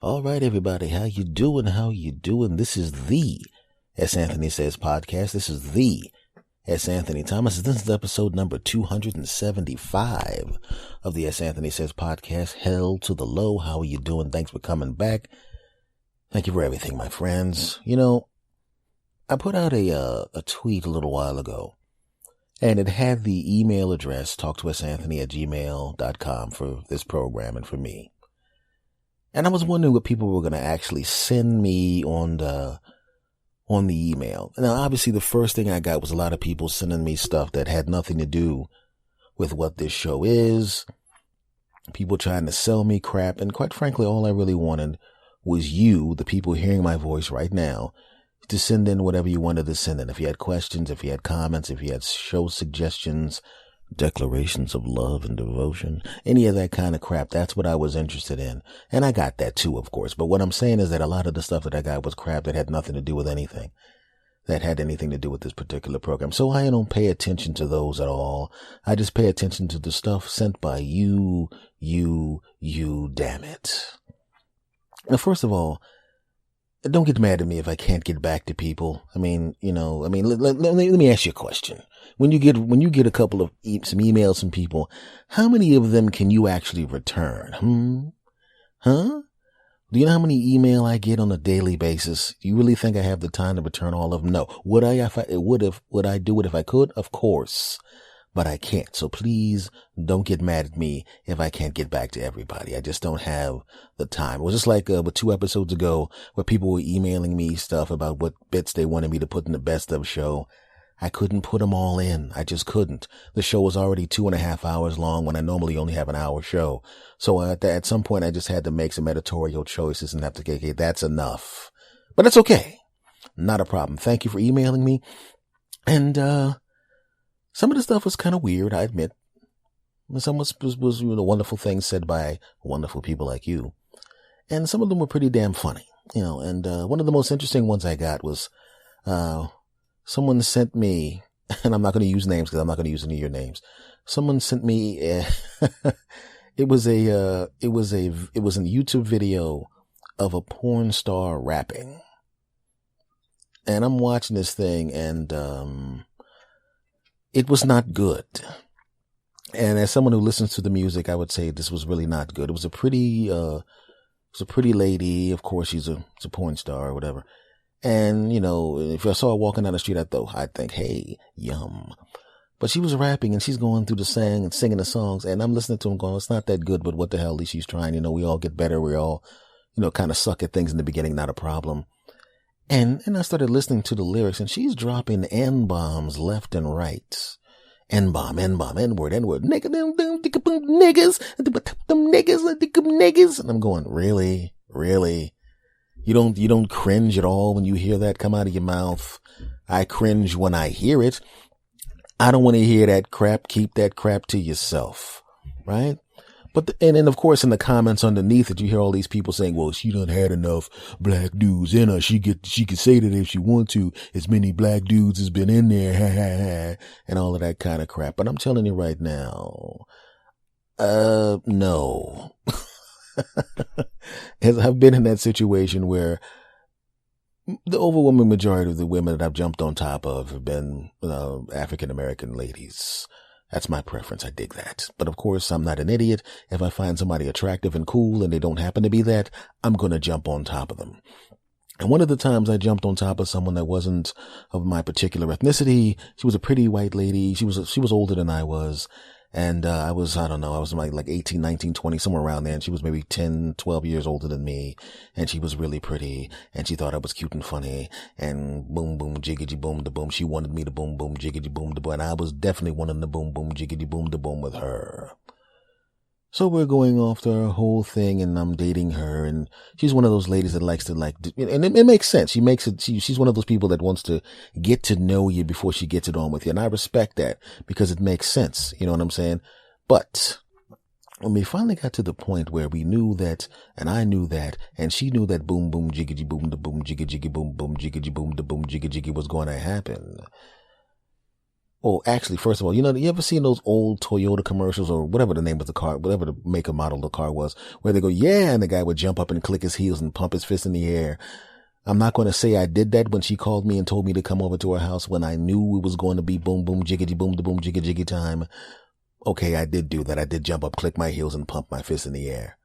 All right, everybody, how you doing? How you doing? This is the S. Anthony Says podcast. This is the S. Anthony Thomas. This is episode number 275 of the S. Anthony Says podcast. Hell to the low. How are you doing? Thanks for coming back. Thank you for everything, my friends. You know, I put out a tweet a little while ago, and it had the email address, talktossanthony@gmail.com for this program and for me. And I was wondering what people were going to actually send me on the email. Now, obviously, the first thing I got was a lot of people sending me stuff that had nothing to do with what this show is. People trying to sell me crap. And quite frankly, all I really wanted was you, the people hearing my voice right now, to send in whatever you wanted to send in. If you had questions, if you had comments, if you had show suggestions, declarations of love and devotion, any of that kind of crap, that's what I was interested in. And I got that too, of course. But what I'm saying is that a lot of the stuff that I got was crap that had nothing to do with anything that had anything to do with this particular program. So I don't pay attention to those at all. I just pay attention to the stuff sent by you, damn it. Now, first of all, don't get mad at me if I can't get back to people. Let me ask you a question. When you get a couple of some emails from people, how many of them can you actually return? Huh? Do you know how many email I get on a daily basis? Do you really think I have the time to return all of them? No. Would I do it if I could? Of course. But I can't. So please don't get mad at me if I can't get back to everybody. I just don't have the time. It was just like with 2 episodes ago where people were emailing me stuff about what bits they wanted me to put in the best of show. I couldn't put them all in. I just couldn't. The show was already 2.5 hours long when I normally only have an hour show. So at some point I just had to make some editorial choices and have to, okay, that's enough. But it's okay. Not a problem. Thank you for emailing me. And, some of the stuff was kind of weird, I admit. Some was wonderful things said by wonderful people like you. And some of them were pretty damn funny, and one of the most interesting ones I got was, someone sent me, and I'm not going to use names because I'm not going to use any of your names. Someone sent me, it was a YouTube video of a porn star rapping. And I'm watching this thing and, it was not good. And as someone who listens to the music, I would say this was really not good. It was a pretty lady. Of course, she's a porn star or whatever. And, if I saw her walking down the street, I'd think, hey, yum. But she was rapping and she's going through and singing the songs. And I'm listening to them going, it's not that good, but what the hell, at least she's trying. We all get better. We all, kind of suck at things in the beginning, not a problem. And I started listening to the lyrics and she's dropping N-bombs left and right. N-bomb, N-bomb, N-word, N-word. Niggas, them niggas. And I'm going, really? Really? You don't cringe at all when you hear that come out of your mouth? I cringe when I hear it. I don't want to hear that crap. Keep that crap to yourself. Right? But, and of course, in the comments underneath it, you hear all these people saying, well, she done had enough black dudes in her. She could say that if she want to, as many black dudes has been in there, and all of that kind of crap. But I'm telling you right now, no. As I've been in that situation where the overwhelming majority of the women that I've jumped on top of have been, African-American ladies. That's my preference. I dig that. But of course, I'm not an idiot. If I find somebody attractive and cool and they don't happen to be that, I'm going to jump on top of them. And one of the times I jumped on top of someone that wasn't of my particular ethnicity, she was a pretty white lady. She was older than I was. And, I was like 18, 19, 20, somewhere around there. And she was maybe 10, 12 years older than me. And she was really pretty. And she thought I was cute and funny. And boom, boom, jiggity, boom, da boom. She wanted me to boom, boom, jiggity, boom, da boom. And I was definitely wanting to boom, boom, jiggity, boom, da boom with her. So we're going off the whole thing and I'm dating her and she's one of those ladies that likes to and it makes sense. She's one of those people that wants to get to know you before she gets it on with you. And I respect that because it makes sense. You know what I'm saying? But when we finally got to the point where we knew that, and I knew that, and she knew that boom, boom, jiggity, boom, da boom, jiggy, jiggy, boom, boom, jiggity, boom, da boom, jiggy, jiggy was going to happen. Oh, actually, first of all, you ever seen those old Toyota commercials or whatever the name of the car, whatever the make and model of the car was, where they go, yeah, and the guy would jump up and click his heels and pump his fist in the air. I'm not going to say I did that when she called me and told me to come over to her house when I knew it was going to be boom, boom, jiggity, boom, da boom, jiggy, jiggy time. Okay, I did do that. I did jump up, click my heels, and pump my fist in the air.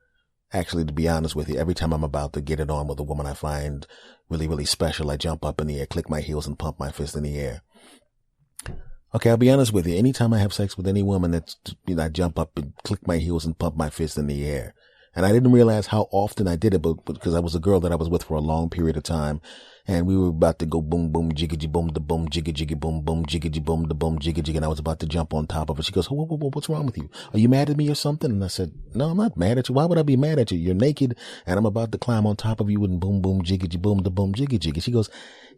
Actually, to be honest with you, every time I'm about to get it on with a woman I find really, really special, I jump up in the air, click my heels, and pump my fist in the air. Okay, I'll be honest with you. Anytime I have sex with any woman, I jump up and click my heels and pump my fist in the air. And I didn't realize how often I did it, but because I was a girl that I was with for a long period of time, and we were about to go boom, boom, jiggity, boom, da boom, jiggy, jiggy, boom, boom, jiggity, boom, da boom, jiggy, jiggy, and I was about to jump on top of her. She goes, whoa, what's wrong with you? Are you mad at me or something? And I said, no, I'm not mad at you. Why would I be mad at you? You're naked, and I'm about to climb on top of you and boom, boom, jiggity, boom, da boom, jiggy, jiggy. She goes,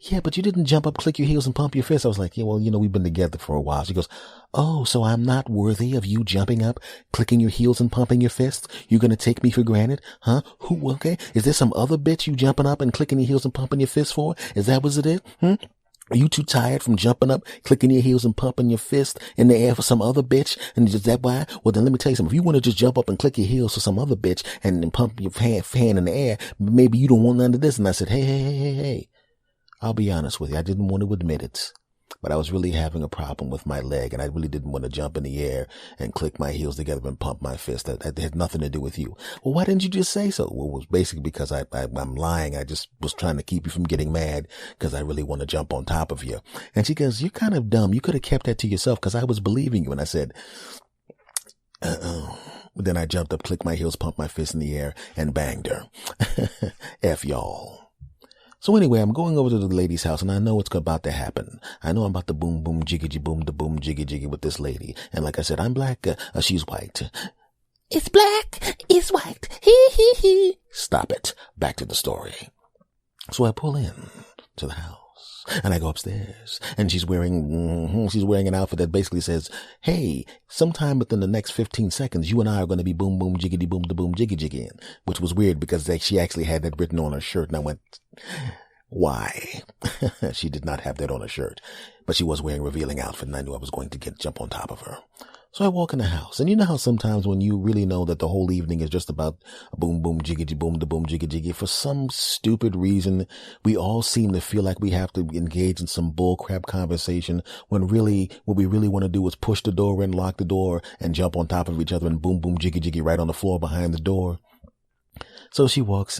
yeah, but you didn't jump up, click your heels, and pump your fist. I was like, yeah, well, we've been together for a while. She goes, oh, so I'm not worthy of you jumping up, clicking your heels, and pumping your fists? You're going to take me for granted? Huh? Who? Okay. Is there some other bitch you jumping up and clicking your heels and pumping your fists for? Is that what it is? Are you too tired from jumping up, clicking your heels, and pumping your fist in the air for some other bitch? And is that why? Well, then let me tell you something. If you want to just jump up and click your heels for some other bitch and pump your hand in the air, maybe you don't want none of this. And I said, hey. I'll be honest with you. I didn't want to admit it, but I was really having a problem with my leg, and I really didn't want to jump in the air and click my heels together and pump my fist. That had nothing to do with you. Well, why didn't you just say so? Well, it was basically because I'm lying. I just was trying to keep you from getting mad because I really want to jump on top of you. And she goes, you're kind of dumb. You could have kept that to yourself because I was believing you. And I said, Then I jumped up, clicked my heels, pumped my fist in the air, and banged her. F y'all. So anyway, I'm going over to the lady's house, and I know it's about to happen. I know I'm about to boom, boom, jiggy, boom, da boom, jiggy, jiggy with this lady. And like I said, I'm black, she's white. It's black, it's white, hee. Stop it. Back to the story. So I pull in to the house, and I go upstairs, and she's wearing an outfit that basically says, hey, sometime within the next 15 seconds, you and I are going to be boom, boom, jiggity, boom, da boom, jiggy, jiggy. Which was weird because she actually had that written on her shirt, and I went, why? She did not have that on her shirt, but she was wearing a revealing outfit, and I knew I was going to jump on top of her. So I walk in the house, and you know how sometimes when you really know that the whole evening is just about boom, boom, jiggity, boom, da boom, jiggy, jiggy, for some stupid reason, we all seem to feel like we have to engage in some bullcrap conversation when really what we really want to do is push the door in, lock the door, and jump on top of each other and boom, boom, jiggy, jiggy right on the floor behind the door. So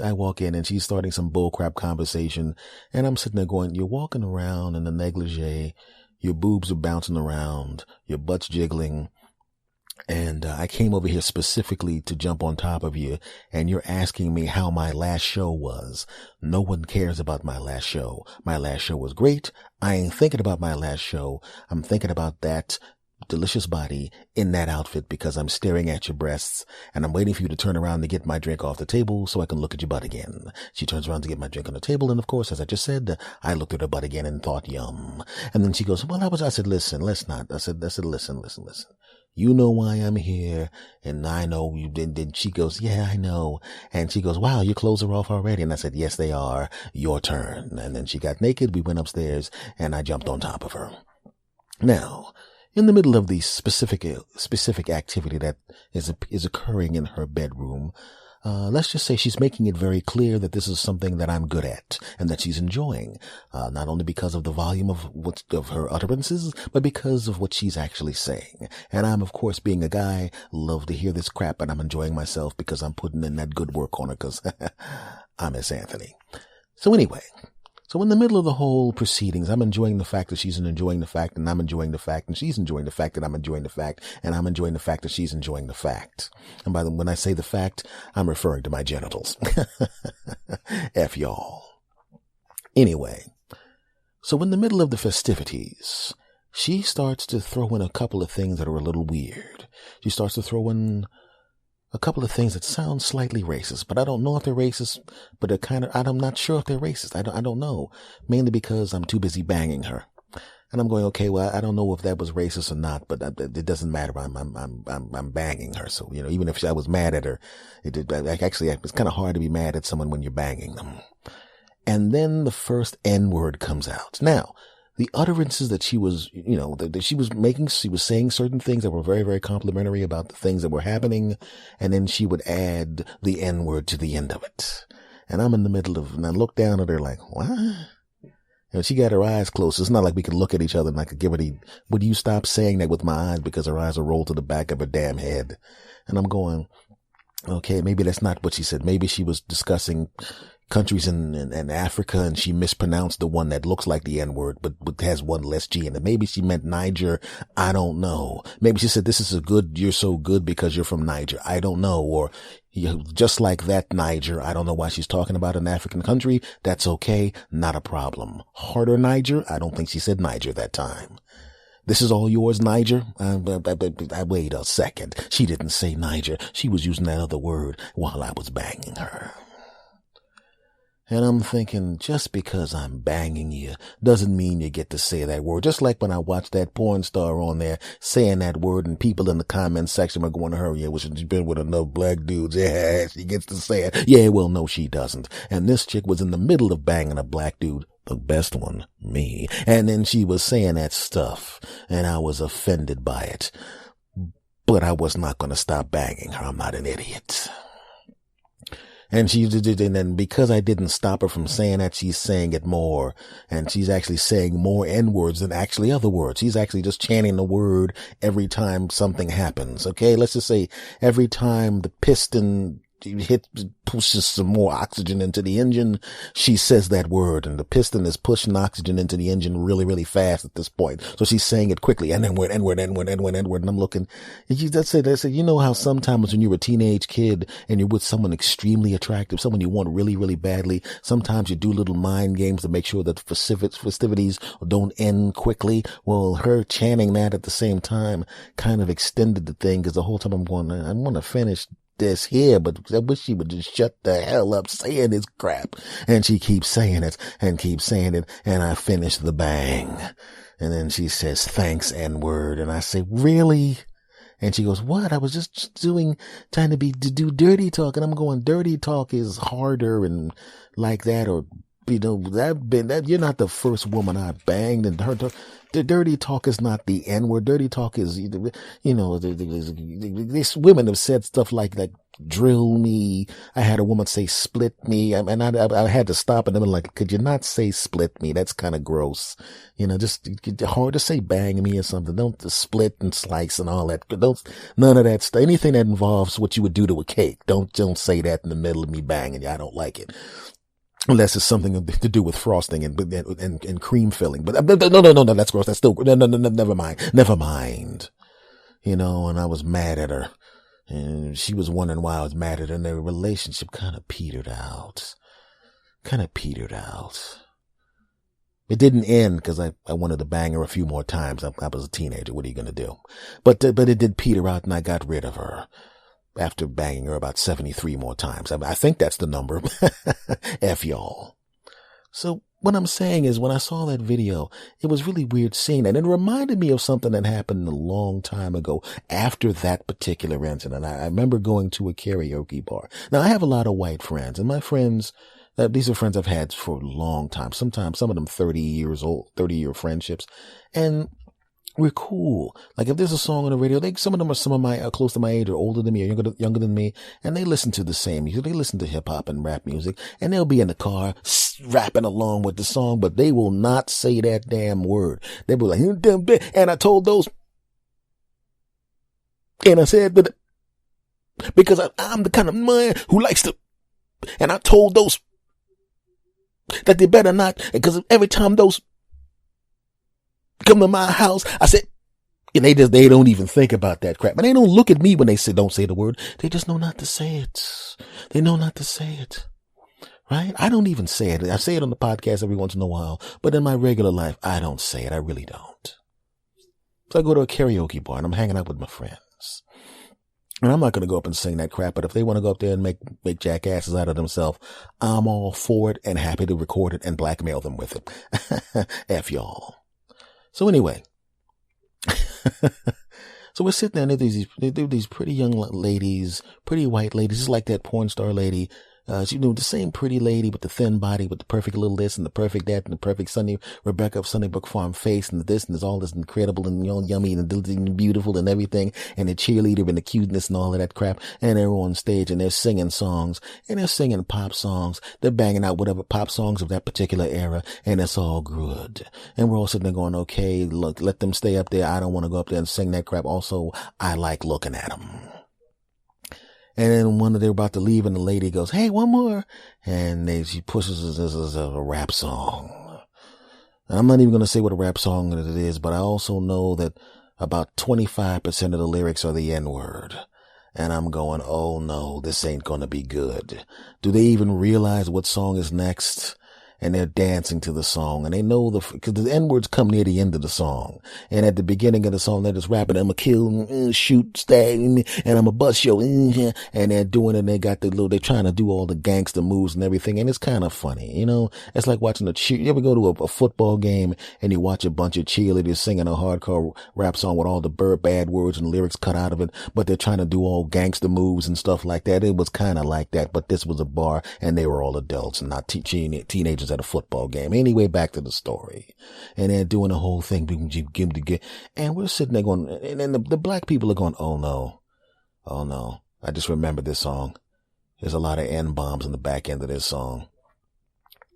I walk in, and she's starting some bullcrap conversation, and I'm sitting there going, you're walking around in a negligee, your boobs are bouncing around, your butt's jiggling, and I came over here specifically to jump on top of you, and you're asking me how my last show was. No one cares about my last show. My last show was great. I ain't thinking about my last show. I'm thinking about that delicious body in that outfit because I'm staring at your breasts, and I'm waiting for you to turn around to get my drink off the table so I can look at your butt again. She turns around to get my drink on the table, and of course, as I just said, I looked at her butt again and thought, yum. And then she goes, well, I said, listen, let's not. I said, listen. You know why I'm here, and I know you did. She goes, yeah, I know. And she goes, wow, your clothes are off already. And I said, yes, they are. Your turn. And then she got naked. We went upstairs, and I jumped on top of her. Now, in the middle of the specific activity that is occurring in her bedroom, let's just say she's making it very clear that this is something that I'm good at and that she's enjoying, not only because of the volume of her utterances, but because of what she's actually saying. And I'm, of course, being a guy, love to hear this crap, and I'm enjoying myself because I'm putting in that good work on her because I'm Miss Anthony. So anyway, so in the middle of the whole proceedings, I'm enjoying the fact that she's enjoying the fact, and I'm enjoying the fact, and she's enjoying the fact that I'm enjoying the fact, and I'm enjoying the fact that she's enjoying the fact. And when I say the fact, I'm referring to my genitals. F y'all. Anyway, so in the middle of the festivities, she starts to throw in a couple of things that are a little weird. She starts to throw in a couple of things that sound slightly racist, but I don't know if they're racist, but I'm not sure if they're racist. I don't know, mainly because I'm too busy banging her. And I'm going, okay, well, I don't know if that was racist or not, but it doesn't matter. I'm banging her. So, even if I was mad at her, it's kind of hard to be mad at someone when you're banging them. And then the first N-word comes out. Now, the utterances that she was, that she was making, she was saying certain things that were very, very complimentary about the things that were happening. And then she would add the N-word to the end of it. And I'm in the middle of, and I look down at her like, what? And she got her eyes closed. It's not like we could look at each other and I could give her would you stop saying that with my eyes, because her eyes are rolled to the back of her damn head. And I'm going, okay, maybe that's not what she said. Maybe she was discussing countries in Africa and she mispronounced the one that looks like the N-word, but has one less G in it. Maybe she meant Niger. I don't know. Maybe she said, this is you're so good because you're from Niger. I don't know. Or just like that Niger. I don't know why she's talking about an African country. That's okay. Not a problem. Harder Niger. I don't think she said Niger that time. This is all yours, Niger? Wait a second. She didn't say Niger. She was using that other word while I was banging her. And I'm thinking, just because I'm banging you doesn't mean you get to say that word. Just like when I watched that porn star on there saying that word and people in the comment section were going to her, yeah, well, she's been with enough black dudes. Yeah, she gets to say it. Yeah, well, no, she doesn't. And this chick was in the middle of banging a black dude. The best one, me. And then she was saying that stuff and I was offended by it. But I was not going to stop banging her. I'm not an idiot. And and then because I didn't stop her from saying that, she's saying it more. And she's actually saying more N-words than actually other words. She's actually just chanting the word every time something happens. Okay. Let's just say every time the piston pushes some more oxygen into the engine, she says that word, and the piston is pushing oxygen into the engine really, really fast at this point. So she's saying it quickly, and then word, N-word. And I'm looking, that's it. You know how sometimes when you're a teenage kid and you're with someone extremely attractive, someone you want really, really badly, sometimes you do little mind games to make sure that festivities don't end quickly. Well, her chanting that at the same time kind of extended the thing, because the whole time I'm going, I want to finish this here, but I wish she would just shut the hell up saying this crap. And she keeps saying it and keeps saying it, and I finish the bang. And then she says, thanks, N-word. And I say, really? And she goes, what? I was just trying to do dirty talk. And I'm going, dirty talk is harder and like that, or that you're not the first woman I banged, and the dirty talk is not the N-word. Dirty talk is, these women have said stuff like drill me. I had a woman say split me. And I had to stop in the middle, like, could you not say split me? That's kind of gross. Just hard to say bang me or something. Don't split and slice and all that. None of that stuff. Anything that involves what you would do to a cake. Don't say that in the middle of me banging you. I don't like it. Unless it's something to do with frosting and cream filling. But no, that's gross. That's still, no, never mind. And I was mad at her. And she was wondering why I was mad at her, and their relationship kind of petered out. It didn't end because I wanted to bang her a few more times. I was a teenager. What are you going to do? But it did peter out, and I got rid of her after banging her about 73 more times. I think that's the number. F y'all. So what I'm saying is, when I saw that video, it was really weird seeing that. It reminded me of something that happened a long time ago after that particular incident. I remember going to a karaoke bar. Now, I have a lot of white friends, and my friends, these are friends I've had for a long time. Sometimes, some of them 30 years old, 30-year friendships. And we're cool. Like, if there's a song on the radio, some of them are close to my age or older than me or younger than me, and they listen to the same music. They listen to hip hop and rap music, and they'll be in the car rapping along with the song, but they will not say that damn word. They will be like, and I told those, and I said that because I'm the kind of man who likes to, and I told those that they better not, because every time those come to my house, I said, and they don't even think about that crap. And they don't look at me when they say, don't say the word. They just know not to say it. They know not to say it. Right? I don't even say it. I say it on the podcast every once in a while, but in my regular life, I don't say it. I really don't. So I go to a karaoke bar and I'm hanging out with my friends. And I'm not going to go up and sing that crap, but if they want to go up there and make jackasses out of themselves, I'm all for it and happy to record it and blackmail them with it. F y'all. So anyway, so we're sitting there, and they're these pretty young ladies, pretty white ladies, just like that porn star lady. She knew the same pretty lady with the thin body, with the perfect little this and the perfect that and the perfect Rebecca of Sunnybrook Farm face and this and there's all this incredible and yummy and beautiful and everything and the cheerleader and the cuteness and all of that crap. And they're on stage and they're singing songs and they're singing pop songs. They're banging out whatever pop songs of that particular era and it's all good. And we're all sitting there going, okay, look, let them stay up there. I don't want to go up there and sing that crap. Also, I like looking at them. And then one of they're about to leave and the lady goes, hey, one more. And she pushes this as a rap song. And I'm not even going to say what a rap song it is, but I also know that about 25% of the lyrics are the N-word. And I'm going, oh no, this ain't going to be good. Do they even realize what song is next? And they're dancing to the song and they know cause the N-words come near the end of the song. And at the beginning of the song, they're just rapping, I'm a kill, shoot, stab, and I'm a bust yo, and they're doing it and they got they're trying to do all the gangster moves and everything. And it's kind of funny, you know, it's like watching you ever go to a football game and you watch a bunch of cheerleaders singing a hardcore rap song with all the bad words and lyrics cut out of it, but they're trying to do all gangster moves and stuff like that. It was kind of like that, but this was a bar and they were all adults and not teenagers at a football game. Anyway, back to the story. And they're doing the whole thing. And we're sitting there going, and then the black people are going, oh no. I just remember this song. There's a lot of N-bombs in the back end of this song.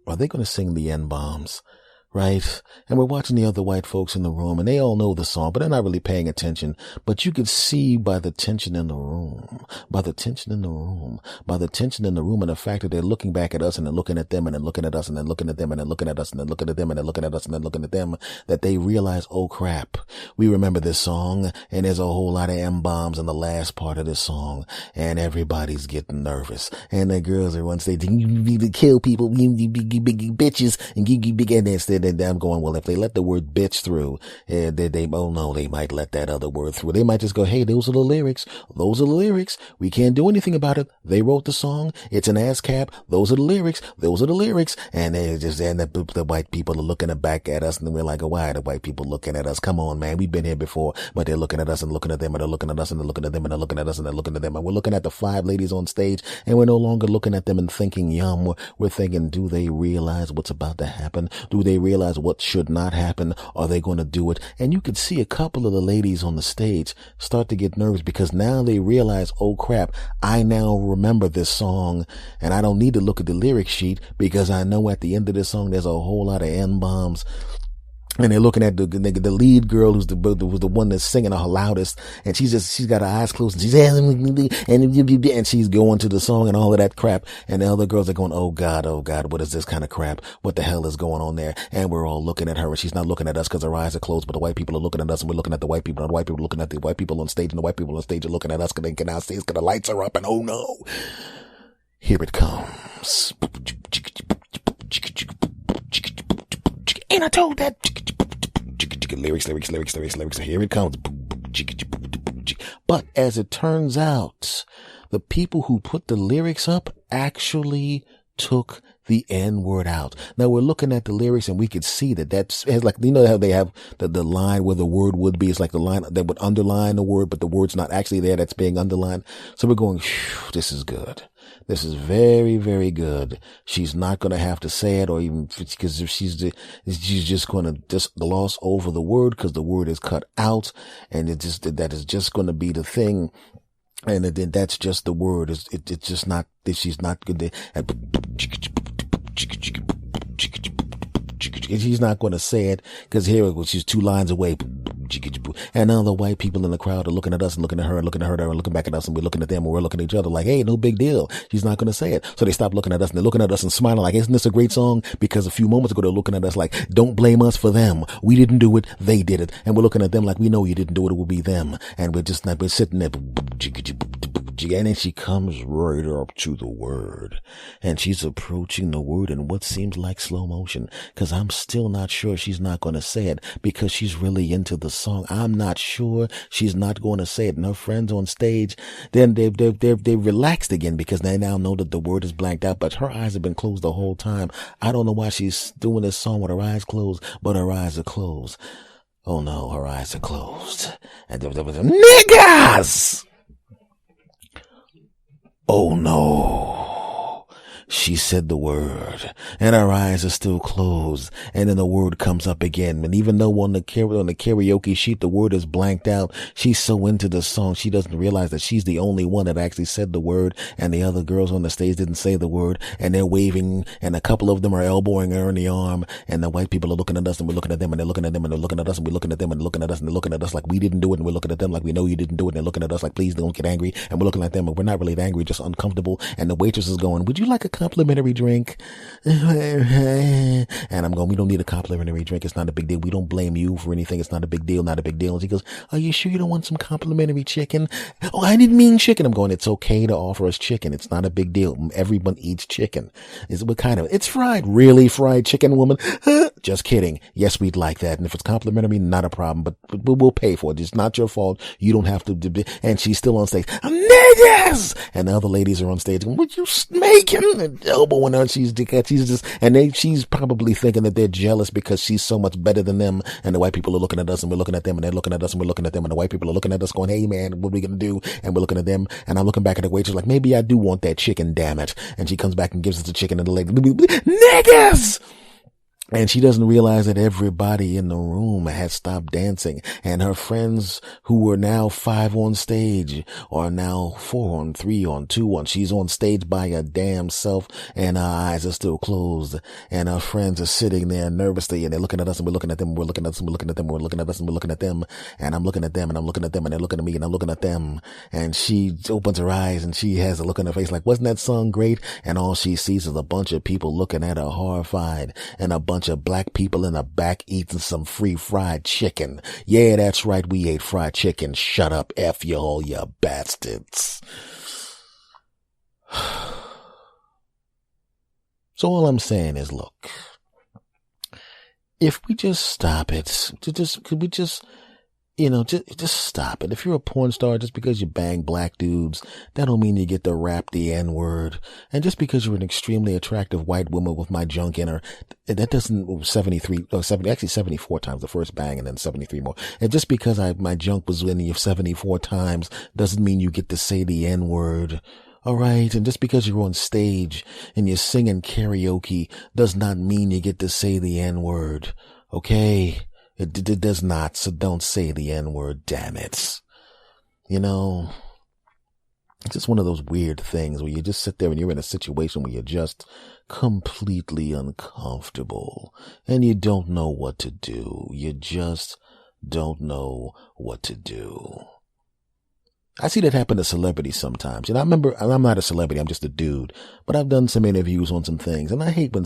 Are they going to sing the N-bombs? Right? And we're watching the other white folks in the room and they all know the song, but they're not really paying attention. But you could see by the tension in the room, and the fact that they're looking back at us and then looking at them and then looking at us and then looking at them and then looking at us and then looking at them and then looking at us and then looking at them, that they realize, oh crap, we remember this song and there's a whole lot of M-bombs in the last part of this song and everybody's getting nervous. And the girls are on stage, you need to kill people, you bitches, and they're I'm going, well, if they let the word bitch through, they might let that other word through. They might just go, hey, those are the lyrics. We can't do anything about it. They wrote the song. It's an ASCAP. Those are the lyrics. And the white people are looking back at us and we're like, why are the white people looking at us? Come on, man. We've been here before, but they're looking at us and looking at them and they're looking at us and they're looking at them and they're looking at us and they're looking at them. And we're looking at the 5 ladies on stage and we're no longer looking at them and thinking, yum. We're thinking, do they realize what's about to happen? Do they realize what should not happen? Are they going to do it? And you could see a couple of the ladies on the stage start to get nervous because now they realize, oh crap, I now remember this song and I don't need to look at the lyric sheet because I know at the end of this song there's a whole lot of N-bombs. And they're looking at the lead girl who's the one that's singing her loudest, and she's got her eyes closed, and she's going to the song and all of that crap. And the other girls are going, oh God, what is this kind of crap? What the hell is going on there? And we're all looking at her, and she's not looking at us because her eyes are closed, but the white people are looking at us, and we're looking at the white people, and the white people are looking at the white people on stage, and the white people on stage are looking at us because they can now see because the lights are up, and oh no, here it comes. And I told that lyrics. Here it comes. But as it turns out, the people who put the lyrics up actually took the N-word out. Now we're looking at the lyrics and we could see that's like, you know how they have the line where the word would be, it's like the line that would underline the word, but the word's not actually there, that's being underlined. So we're going, this is good. This is very, very good. She's not going to have to say it, or even because if she's just going to just gloss over the word because the word is cut out, and that is just going to be the thing. And then that's just the word. It's just not, she's not going to, she's not going to say it because here it goes, she's 2 lines away. And now the white people in the crowd are looking at us and looking at her and looking at her and looking back at us, and we're looking at them and we're looking at each other like, hey, no big deal. She's not going to say it. So they stop looking at us and they're looking at us and smiling like, isn't this a great song? Because a few moments ago they're looking at us like, don't blame us for them. We didn't do it. They did it. And we're looking at them like, we know you didn't do it. It will be them. And we're sitting there. And then she comes right up to the word, and she's approaching the word in what seems like slow motion, because I'm still not sure she's not going to say it because she's really into the song. I'm not sure she's not going to say it. And her friends on stage, then they're relaxed again because they now know that the word is blanked out, but her eyes have been closed the whole time. I don't know why she's doing this song with her eyes closed, but her eyes are closed. Oh no, her eyes are closed. And there was niggas! Oh no. She said the word, and her eyes are still closed, and then the word comes up again. And even though on the karaoke sheet the word is blanked out, she's so into the song she doesn't realize that she's the only one that actually said the word, and the other girls on the stage didn't say the word, and they're waving, and a couple of them are elbowing her in the arm, and the white people are looking at us, and we're looking at them, and they're looking at them, and they're looking at us, and we're looking at them, and they're looking at us, and they're looking at us like we didn't do it, and we're looking at them like we know you didn't do it, and they're looking at us like please don't get angry, and we're looking at them, and we're not really angry, just uncomfortable, and the waitress is going, would you like a complimentary drink? And I'm going, we don't need a complimentary drink, it's not a big deal, we don't blame you for anything, it's not a big deal, not a big deal. And she goes, are you sure you don't want some complimentary chicken? Oh, I didn't mean chicken. I'm going, it's okay to offer us chicken, it's not a big deal, everyone eats chicken. Is what kind of, it's fried, really fried chicken, woman? Just kidding, yes, we'd like that, and if it's complimentary, not a problem, but we'll pay for it, it's not your fault, you don't have to. And she's still on stage, niggas, and the other ladies are on stage going, what you making? And elbowing her, she's just, and she's probably thinking that they're jealous because she's so much better than them, and the white people are looking at us, and we're looking at them, and they're looking at us, and we're looking at them, and the white people are looking at us going, hey man, what are we gonna do? And we're looking at them, and I'm looking back at the waitress like, maybe I do want that chicken, damn it. And she comes back and gives us the chicken, and the lady, niggas! And she doesn't realize that everybody in the room had stopped dancing, and her friends who were now 5 on stage are now 4 on, 3 on, 2 on. She's on stage by her damn self, and her eyes are still closed, and her friends are sitting there nervously, and they're looking at us, and we're looking at them, and we're looking at us, and we're looking at them, and we're looking at us, and we're looking at them, and I'm looking at them, and I'm looking at them, and they're looking at me, and I'm looking at them, and she opens her eyes, and she has a look on her face like, wasn't that song great? And all she sees is a bunch of people looking at her horrified, and a bunch of black people in the back eating some free fried chicken. Yeah, that's right, we ate fried chicken. Shut up, F you all, you bastards. So all I'm saying is, look, if we just stop it, could we just, just stop it. If you're a porn star, just because you bang black dudes, that don't mean you get to rap the N-word. And just because you're an extremely attractive white woman with my junk in her, that doesn't, 74 times the first bang and then 73 more. And just because my junk was in you 74 times doesn't mean you get to say the N-word. All right. And just because you're on stage and you're singing karaoke does not mean you get to say the N-word. Okay. It does not, so don't say the N-word, damn it. It's just one of those weird things where you just sit there and you're in a situation where you're just completely uncomfortable and you don't know what to do. You just don't know what to do. I see that happen to celebrities sometimes. I remember, I'm not a celebrity, I'm just a dude, but I've done some interviews on some things, and I hate when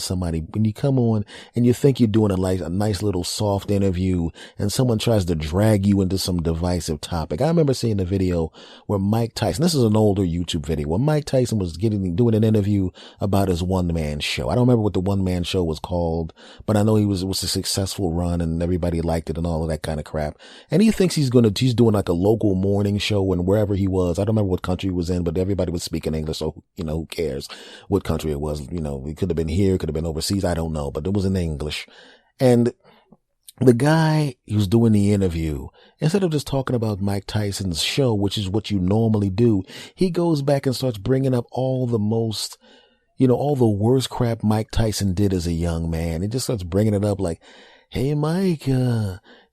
you come on and you think you're doing a nice little soft interview and someone tries to drag you into some divisive topic. I remember seeing a video where Mike Tyson, this is an older YouTube video, where Mike Tyson was doing an interview about his one-man show. I don't remember what the one-man show was called, but I know it was a successful run and everybody liked it and all of that kind of crap. And he thinks he's doing like a local morning show and wherever he was. I don't remember what country he was in, but everybody was speaking English, so, who cares what country it was? It could have been here, could have been overseas, I don't know, but it was in English. And the guy who's doing the interview, instead of just talking about Mike Tyson's show, which is what you normally do, he goes back and starts bringing up all the worst crap Mike Tyson did as a young man. He just starts bringing it up like, hey, Mike,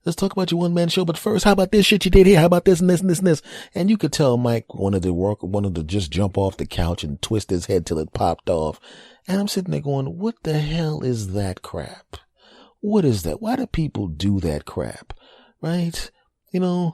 let's talk about your one-man show, but first, how about this shit you did here? How about this and this and this and this? And you could tell Mike wanted to just jump off the couch and twist his head till it popped off. And I'm sitting there going, what the hell is that crap? What is that? Why do people do that crap? Right? And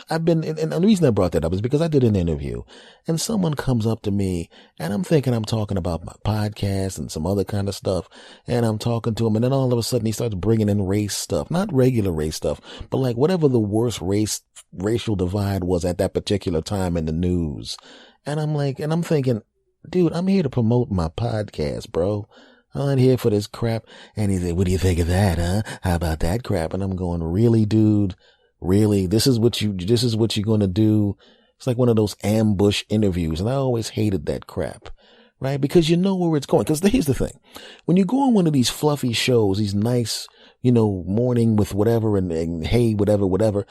the reason I brought that up is because I did an interview and someone comes up to me and I'm thinking I'm talking about my podcast and some other kind of stuff. And I'm talking to him and then all of a sudden he starts bringing in race stuff, not regular race stuff, but like whatever the worst racial divide was at that particular time in the news. And I'm thinking, dude, I'm here to promote my podcast, bro. I'm not here for this crap. And he said, what do you think of that, huh? How about that crap? And I'm going, really, dude? Really? This is what you're going to do? It's like one of those ambush interviews. And I always hated that crap, right? Because you know where it's going. Because here's the thing. When you go on one of these fluffy shows, these nice, morning with whatever and hey, whatever,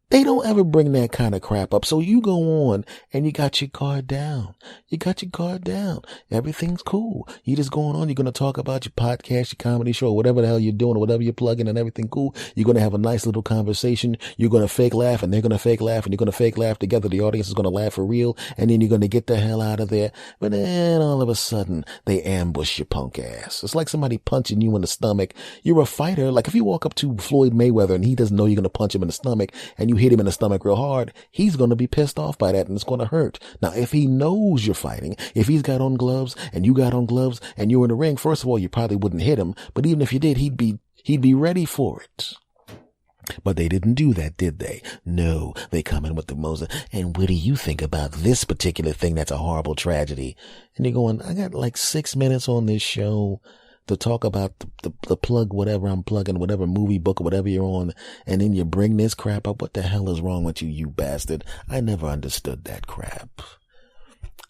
They don't ever bring that kind of crap up. So you go on and you got your guard down. You got your guard down. Everything's cool. You just going on. You're going to talk about your podcast, your comedy show, whatever the hell you're doing, or whatever you're plugging and everything cool. You're going to have a nice little conversation. You're going to fake laugh and they're going to fake laugh and you're going to fake laugh together. The audience is going to laugh for real. And then you're going to get the hell out of there. But then all of a sudden they ambush your punk ass. It's like somebody punching you in the stomach. You're a fighter. Like if you walk up to Floyd Mayweather and he doesn't know you're going to punch him in the stomach and you hit him in the stomach real hard, he's going to be pissed off by that and it's going to hurt. Now, if he knows you're fighting, if he's got on gloves and you got on gloves and you're in the ring, first of all, you probably wouldn't hit him. But even if you did, he'd be ready for it. But they didn't do that, did they? No, they come in with the most, and what do you think about this particular thing that's a horrible tragedy? And you're going, I got like 6 minutes on this show to talk about the plug, whatever I'm plugging, whatever movie, book, or whatever you're on, and then you bring this crap up. What the hell is wrong with you, you bastard? I never understood that crap.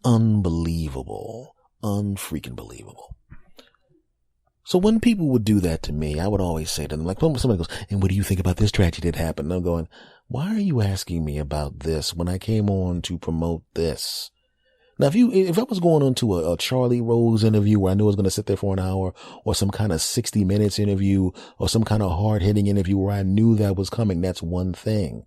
Unbelievable. Unfreaking believable. So when people would do that to me, I would always say to them, like, somebody goes, and what do you think about this tragedy that happened? And I'm going, why are you asking me about this when I came on to promote this? Now, if I was going on to a Charlie Rose interview where I knew I was going to sit there for an hour, or some kind of 60 minutes interview, or some kind of hard hitting interview where I knew that was coming, that's one thing,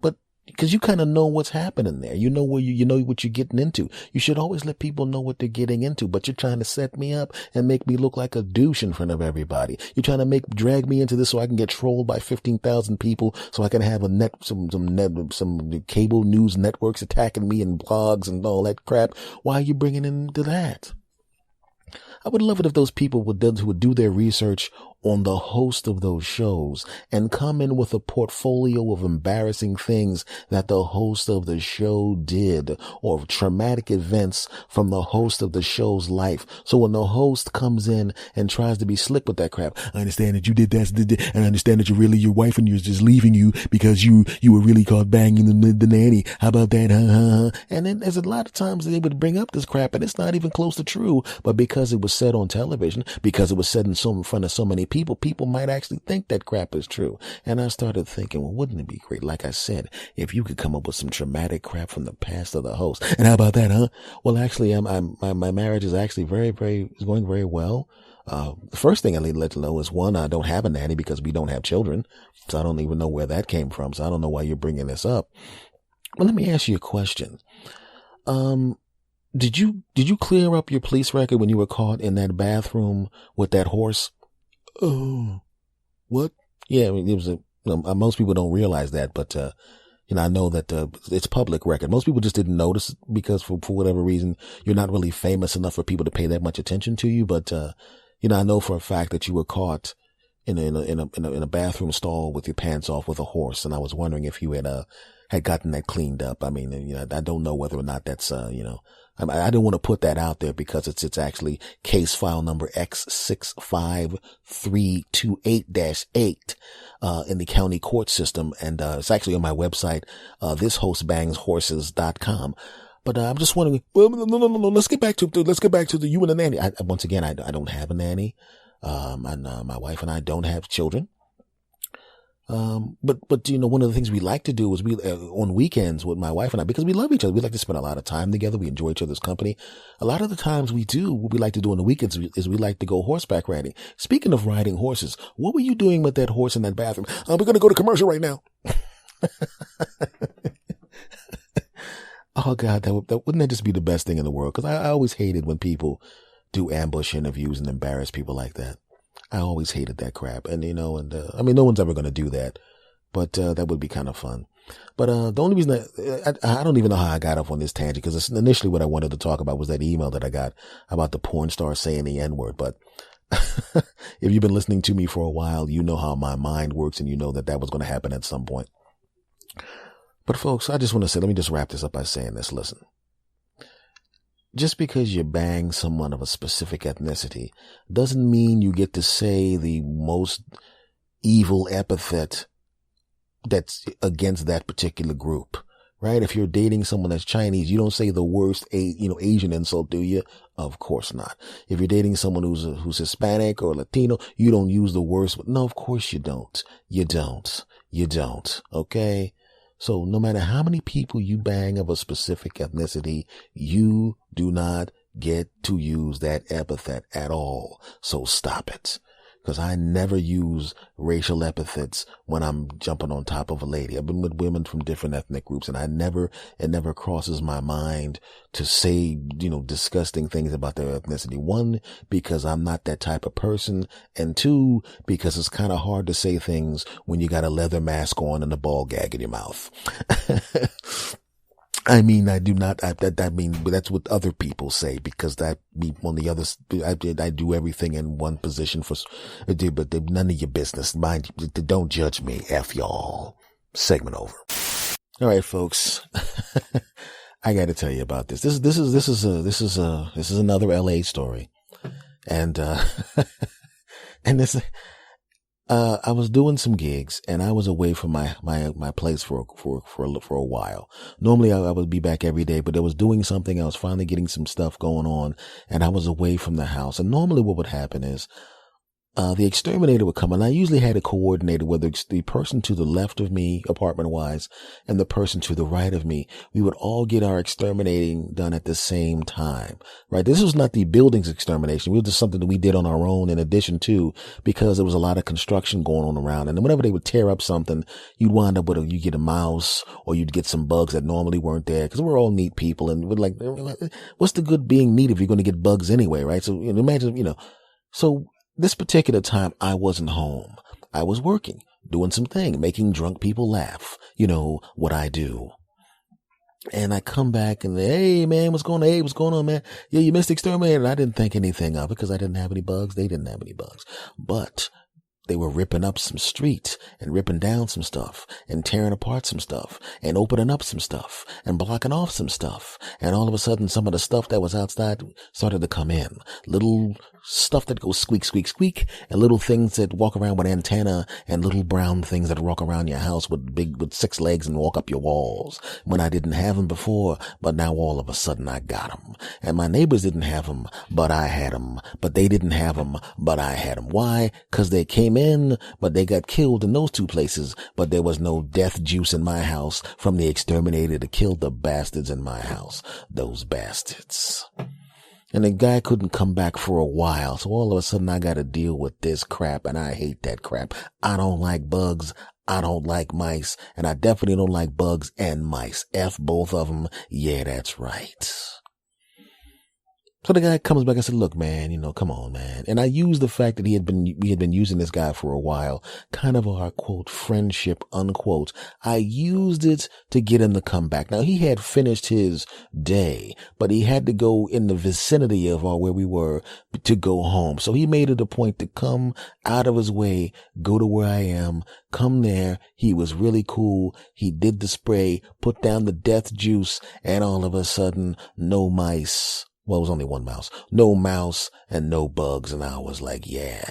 but because you kind of know what's happening there. You know where you know what you're getting into. You should always let people know what they're getting into, but you're trying to set me up and make me look like a douche in front of everybody. You're trying to drag me into this so I can get trolled by 15,000 people, so I can have some cable news networks attacking me and blogs and all that crap. Why are you bringing into that? I would love it if those people would do their research on the host of those shows and come in with a portfolio of embarrassing things that the host of the show did, or traumatic events from the host of the show's life. So when the host comes in and tries to be slick with that crap, I understand that you did that, and I understand that your wife and you're just leaving you because you were really caught banging the nanny. How about that? And then there's a lot of times they would bring up this crap and it's not even close to true, but because it was said on television, because it was said in front of so many people might actually think that crap is true. And I started thinking, well, wouldn't it be great, like I said, if you could come up with some traumatic crap from the past of the host? And how about that, huh? Well, actually, my marriage is actually is going very well. The first thing I need to let you know is, one, I don't have a nanny because we don't have children. So I don't even know where that came from. So I don't know why you're bringing this up. Well, let me ask you a question. Did you clear up your police record when you were caught in that bathroom with that horse? Oh, what? Yeah, I mean, it was most people don't realize that, but, I know that, it's public record. Most people just didn't notice because for whatever reason, you're not really famous enough for people to pay that much attention to you. But, I know for a fact that you were caught in a bathroom stall with your pants off with a horse. And I was wondering if you had gotten that cleaned up. I mean, I don't know whether or not that's, I don't want to put that out there because it's actually case file number X65328-8, in the county court system. And, it's actually on my website, thishostbangshorses.com. But, I'm just wondering, well, no. Let's get back to the you and the nanny. Once again, I don't have a nanny. And, my wife and I don't have children. But one of the things we like to do is on weekends with my wife and I, because we love each other, we like to spend a lot of time together. We enjoy each other's company. A lot of the times what we like to do on the weekends is we like to go horseback riding. Speaking of riding horses, what were you doing with that horse in that bathroom? We're going to go to commercial right now. Oh God, wouldn't that just be the best thing in the world? Cause I always hated when people do ambush interviews and embarrass people like that. I always hated that crap. And, no one's ever going to do that, but, that would be kind of fun. But, the only reason I don't even know how I got off on this tangent, because initially what I wanted to talk about was that email that I got about the porn star saying the N-word. But if you've been listening to me for a while, you know how my mind works and you know that was going to happen at some point. But folks, I just want to say, let me just wrap this up by saying this. Listen. Just because you bang someone of a specific ethnicity doesn't mean you get to say the most evil epithet that's against that particular group, right? If you're dating someone that's Chinese, you don't say the worst, Asian insult, do you? Of course not. If you're dating someone who's Hispanic or Latino, you don't use the worst. No, of course you don't. You don't. Okay. So no matter how many people you bang of a specific ethnicity, you do not get to use that epithet at all. So stop it. Because I never use racial epithets when I'm jumping on top of a lady. I've been with women from different ethnic groups, and it never crosses my mind to say, disgusting things about their ethnicity. One, because I'm not that type of person. And two, because it's kind of hard to say things when you got a leather mask on and a ball gag in your mouth. I mean, I do not, but that's what other people say, because on the other, I do everything in one position but none of your business. Mind you, don't judge me. F y'all. Segment over. All right, folks. I got to tell you about this. This is another LA story. And, and this, I was doing some gigs, and I was away from my place for a while. Normally I would be back every day, but I was doing something. I was finally getting some stuff going on, and I was away from the house. And normally what would happen is, the exterminator would come, and I usually had it coordinated, whether it's the person to the left of me, apartment-wise, and the person to the right of me. We would all get our exterminating done at the same time, right? This was not the building's extermination. It was just something that we did on our own in addition to, because there was a lot of construction going on around. And whenever they would tear up something, you'd wind up with you get a mouse, or you'd get some bugs that normally weren't there, because we're all neat people. And we're like, what's the good being neat if you're going to get bugs anyway, right? So imagine, so this particular time, I wasn't home. I was working, doing some thing, making drunk people laugh. You know what I do. And I come back and, hey, man, what's going on? Hey, what's going on, man? Yeah, you missed Exterminator. And I didn't think anything of it because I didn't have any bugs. They didn't have any bugs. But they were ripping up some streets and ripping down some stuff and tearing apart some stuff and opening up some stuff and blocking off some stuff. And all of a sudden, some of the stuff that was outside started to come in. Little stuff that goes squeak, squeak, squeak, and little things that walk around with antenna, and little brown things that walk around your house with 6 legs and walk up your walls. When I didn't have them before, but now all of a sudden I got them. And my neighbors didn't have them, but I had them. But they didn't have them, but I had them. Why? Because they came in, but they got killed in those 2 places. But there was no death juice in my house from the exterminator to kill the bastards in my house. Those bastards. And the guy couldn't come back for a while. So all of a sudden I got to deal with this crap, and I hate that crap. I don't like bugs. I don't like mice. And I definitely don't like bugs and mice. F both of them. Yeah, that's right. So the guy comes back and said, look, man, come on, man. And I used the fact that we had been using this guy for a while, kind of our quote, friendship, unquote. I used it to get him to come back. Now he had finished his day, but he had to go in the vicinity of where we were to go home. So he made it a point to come out of his way, go to where I am, come there. He was really cool. He did the spray, put down the death juice, and all of a sudden, no mice. Well, it was only 1 mouse. No mouse and no bugs. And I was like, yeah.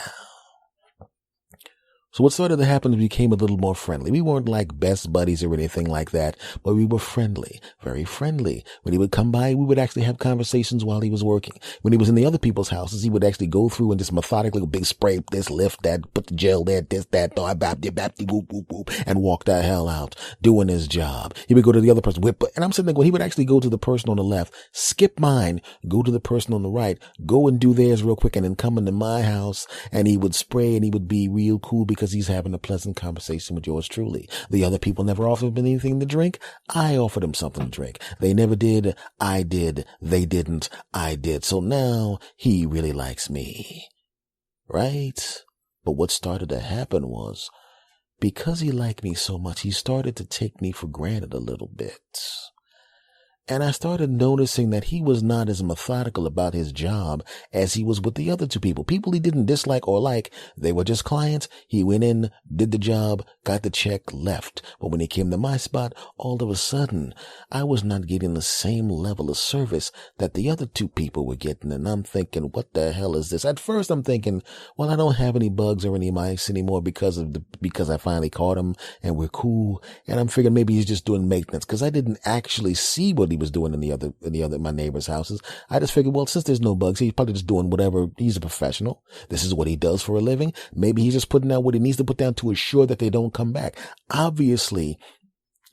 So what started to happen is we became a little more friendly. We weren't like best buddies or anything like that, but we were friendly, very friendly. When he would come by, we would actually have conversations while he was working. When he was in the other people's houses, he would actually go through and just methodically go big spray, this, lift that, put the gel there, this, that, whoop, whoop, whoop, and walk the hell out doing his job. He would go to the other person, whip, and I'm sitting there going, he would actually go to the person on the left, skip mine, go to the person on the right, go and do theirs real quick, and then come into my house, and he would spray, and he would be real cool because he's having a pleasant conversation with yours truly. The other people never offered him anything to drink. I offered him something to drink. They never did. I did. They didn't. I did. So now he really likes me. Right? But what started to happen was, because he liked me so much, he started to take me for granted a little bit. And I started noticing that he was not as methodical about his job as he was with the other two people. People he didn't dislike or like. They were just clients. He went in, did the job, got the check, left. But when he came to my spot, all of a sudden, I was not getting the same level of service that the other two people were getting. And I'm thinking, what the hell is this? At first, I'm thinking, well, I don't have any bugs or any mice anymore because I finally caught him and we're cool. And I'm figuring maybe he's just doing maintenance because I didn't actually see what he was doing in my neighbor's houses. I just figured, well, since there's no bugs, he's probably just doing whatever. He's a professional. This is what he does for a living. Maybe he's just putting out what he needs to put down to assure that they don't come back. Obviously,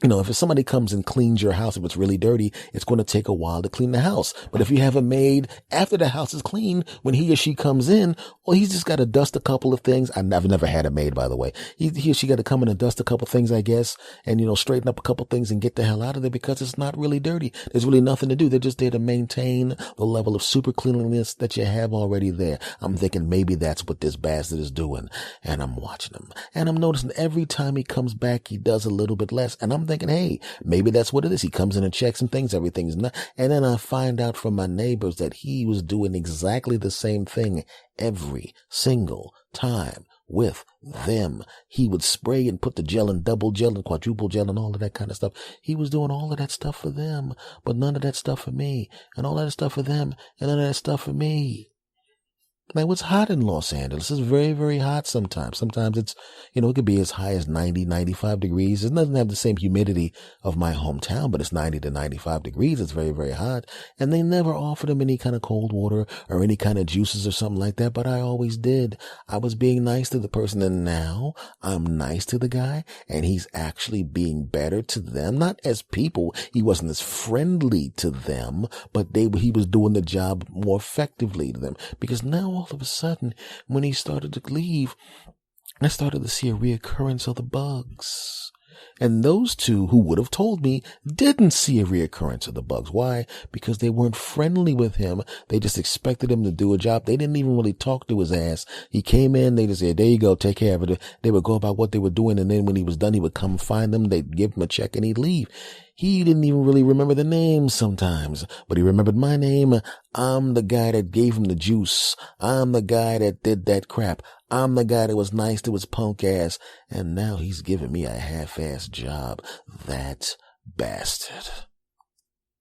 if somebody comes and cleans your house, if it's really dirty, it's going to take a while to clean the house. But if you have a maid after the house is clean, when he or she comes in, well, he's just got to dust a couple of things. I've never had a maid, by the way. He or she got to come in and dust a couple of things, I guess, and, straighten up a couple of things and get the hell out of there because it's not really dirty. There's really nothing to do. They're just there to maintain the level of super cleanliness that you have already there. I'm thinking maybe that's what this bastard is doing. And I'm watching him. And I'm noticing every time he comes back, he does a little bit less. And I'm thinking, hey, maybe that's what it is. He comes in and checks some things, everything's not. And then I find out from my neighbors that he was doing exactly the same thing every single time with them. He would spray and put the gel and double gel and quadruple gel and all of that kind of stuff. He was doing all of that stuff for them, but none of that stuff for me. And all that stuff for them and none of that stuff for me. Now, it's hot in Los Angeles. It's very, very hot sometimes. Sometimes it's, it could be as high as 90, 95 degrees. It doesn't have the same humidity of my hometown, but it's 90 to 95 degrees. It's very, very hot. And they never offered him any kind of cold water or any kind of juices or something like that, but I always did. I was being nice to the person, and now I'm nice to the guy, and he's actually being better to them. Not as people. He wasn't as friendly to them, but he was doing the job more effectively to them. Because now, all of a sudden, when he started to leave, I started to see a reoccurrence of the bugs. And those two who would have told me didn't see a reoccurrence of the bugs. Why? Because they weren't friendly with him. They just expected him to do a job. They didn't even really talk to his ass. He came in, they just said, there you go, take care of it. They would go about what they were doing, and then when he was done, he would come find them, they'd give him a check, and he'd leave. He didn't even really remember the names sometimes, but he remembered my name. I'm the guy that gave him the juice. I'm the guy that did that crap. I'm the guy that was nice to his punk ass. And now he's giving me a half-assed job. That bastard.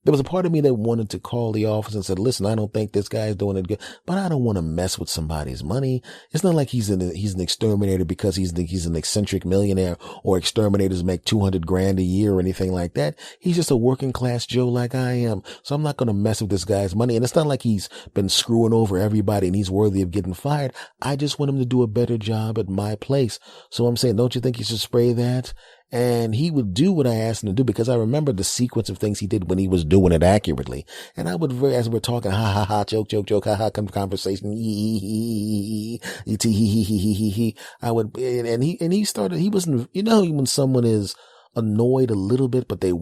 There was a part of me that wanted to call the office and said, listen, I don't think this guy's doing it good, but I don't want to mess with somebody's money. It's not like he's an exterminator because he's an eccentric millionaire, or exterminators make 200 grand a year or anything like that. He's just a working class Joe like I am. So I'm not going to mess with this guy's money. And it's not like he's been screwing over everybody and he's worthy of getting fired. I just want him to do a better job at my place. So I'm saying, don't you think you should spray that? And he would do what I asked him to do, because I remember the sequence of things he did when he was doing it accurately. And I would, as we're talking, ha ha ha, joke, ha ha, conversation, I would, and he started, he wasn't, when someone is annoyed a little bit, but don't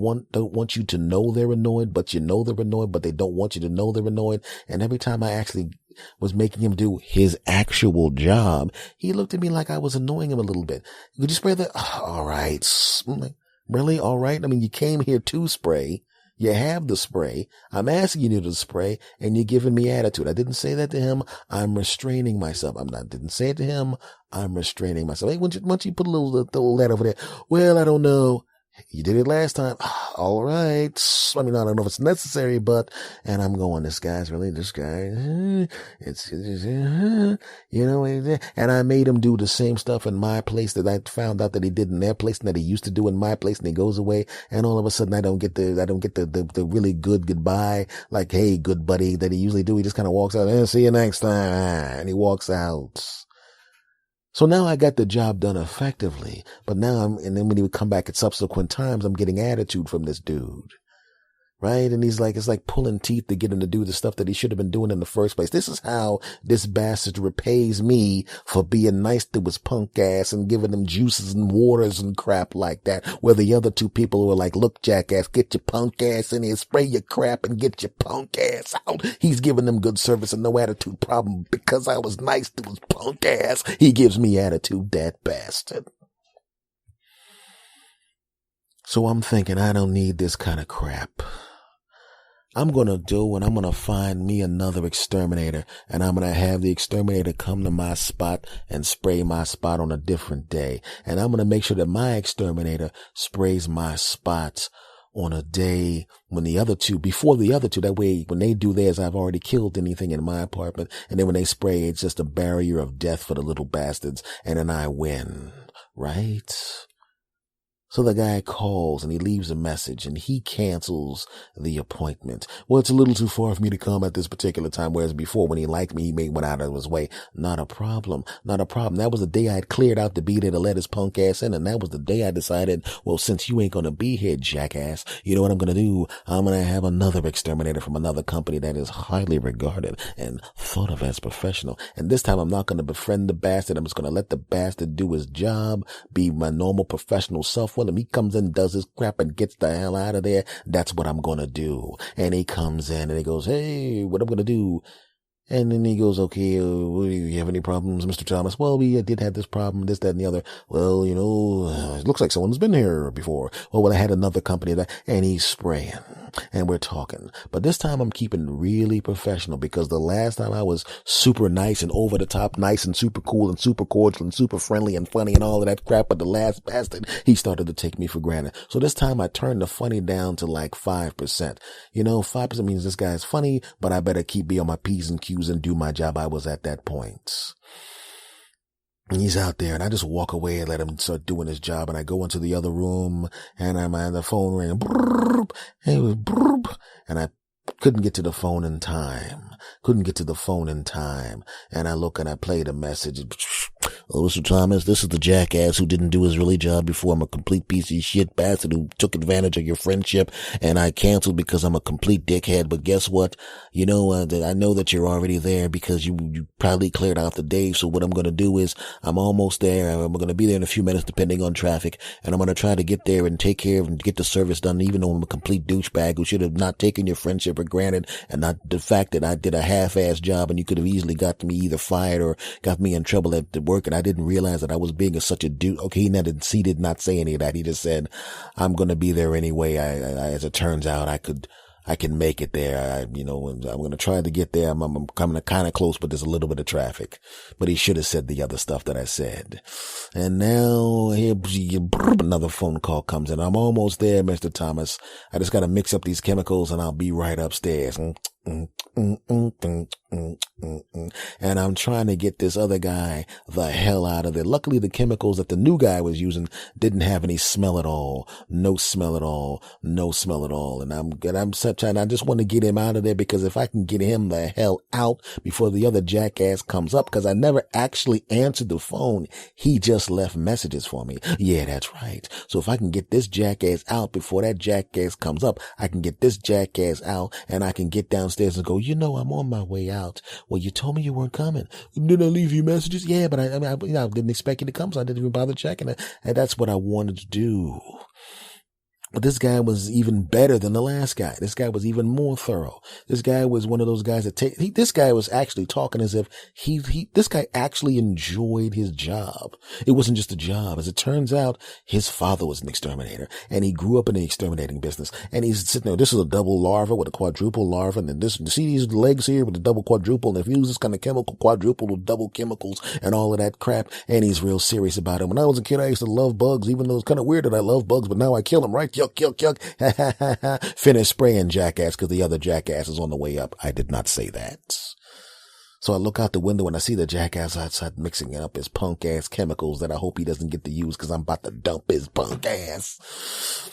want you to know they're annoyed, but you know they're annoyed, but they don't want you to know they're annoyed. And every time I actually was making him do his actual job, he looked at me like I was annoying him a little bit. Could you spray that? Oh, all right. I'm like, really? All right. I mean, you came here to spray. You have the spray. I'm asking you to spray, and you're giving me attitude. I didn't say that to him. I'm restraining myself. Didn't say it to him. I'm restraining myself. Hey, why don't you put a little letter over there? Well, I don't know. You did it last time. All right. I mean, I don't know if it's necessary, and I'm going, this guy, and I made him do the same stuff in my place that I found out that he did in their place and that he used to do in my place, and he goes away, and all of a sudden I don't get the really good goodbye, like, hey, good buddy, that he usually do. He just kind of walks out, see you next time, and he walks out. So now I got the job done effectively, but and then when he would come back at subsequent times, I'm getting attitude from this dude. Right? And he's like, it's like pulling teeth to get him to do the stuff that he should have been doing in the first place. This is how this bastard repays me for being nice to his punk ass and giving him juices and waters and crap like that. Where the other two people were like, look, jackass, get your punk ass in here, spray your crap and get your punk ass out. He's giving them good service and no attitude problem because I was nice to his punk ass. He gives me attitude, that bastard. So I'm thinking, I don't need this kind of crap. I'm going to do and I'm going to find me another exterminator, and I'm going to have the exterminator come to my spot and spray my spot on a different day. And I'm going to make sure that my exterminator sprays my spots on a day when before the other two, that way when they do theirs, I've already killed anything in my apartment. And then when they spray, it's just a barrier of death for the little bastards. And then I win, right? So the guy calls and he leaves a message and he cancels the appointment. Well, it's a little too far for me to come at this particular time, whereas before when he liked me, he went out of his way. Not a problem. Not a problem. That was the day I had cleared out to be there to let his punk ass in, and that was the day I decided, well, since you ain't gonna be here, jackass, you know what I'm gonna do? I'm gonna have another exterminator from another company that is highly regarded and thought of as professional. And this time I'm not gonna befriend the bastard. I'm just gonna let the bastard do his job, be my normal professional self. Well, he comes in, does his crap, and gets the hell out of there. That's what I'm gonna do. And he comes in and he goes, hey, what I'm gonna do? And then he goes, okay, do you have any problems, Mr. Thomas? Well, we did have this problem, this, that, and the other. Well, it looks like someone's been here before. Well, I had another company and he's spraying and we're talking. But this time I'm keeping really professional, because the last time I was super nice and over the top nice and super cool and super cordial and super friendly and funny and all of that crap. But the last bastard, he started to take me for granted. So this time I turned the funny down to like 5%. 5% means this guy's funny, but I better be on my P's and Q's and do my job. I was at that point. And he's out there and I just walk away and let him start doing his job. And I go into the other room and I'm on the phone ring. And I couldn't get to the phone in time. And I look and I play the message. Oh, Mr. Thomas, this is the jackass who didn't do his really job before. I'm a complete piece of shit bastard who took advantage of your friendship, and I canceled because I'm a complete dickhead. But guess what? I know that you're already there because you probably cleared out the day. So what I'm going to do is I'm almost there. I'm going to be there in a few minutes depending on traffic, and I'm going to try to get there and take care of and get the service done, even though I'm a complete douchebag who should have not taken your friendship for granted, and not the fact that I did a half-ass job and you could have easily got me either fired or got me in trouble at the work, and I didn't realize that I was being such a dude. Okay, he did not say any of that. He just said, I'm going to be there anyway. As it turns out, I can make it there. I'm going to try to get there. I'm coming kind of close, but there's a little bit of traffic. But he should have said the other stuff that I said. And now here, another phone call comes in. I'm almost there, Mr. Thomas. I just got to mix up these chemicals and I'll be right upstairs. And I'm trying to get this other guy the hell out of there. Luckily, the chemicals that the new guy was using didn't have any smell at all. No smell at all. And I'm trying, I just want to get him out of there, because if I can get him the hell out before the other jackass comes up, because I never actually answered the phone. He just left messages for me. Yeah, that's right. So if I can get this jackass out before that jackass comes up, I can get this jackass out and I can get downstairs and go, I'm on my way out. Well, you told me you weren't coming. Did I leave you messages? Yeah, but I didn't expect you to come, so I didn't even bother checking it. And that's what I wanted to do. But this guy was even better than the last guy. This guy was even more thorough. This guy was one of those guys that this guy was actually talking as if this guy actually enjoyed his job. It wasn't just a job. As it turns out, his father was an exterminator and he grew up in the exterminating business. And he's sitting there. This is a double larva with a quadruple larva. And then you see these legs here with the double quadruple. And if you use this kind of chemical quadruple with double chemicals and all of that crap. And he's real serious about it. When I was a kid, I used to love bugs, even though it's kind of weird that I love bugs, but now I kill them, right? Yuck, yuck, yuck. Finish spraying, jackass, because the other jackass is on the way up. I did not say that. So I look out the window and I see the jackass outside mixing up his punk ass chemicals that I hope he doesn't get to use, because I'm about to dump his punk ass.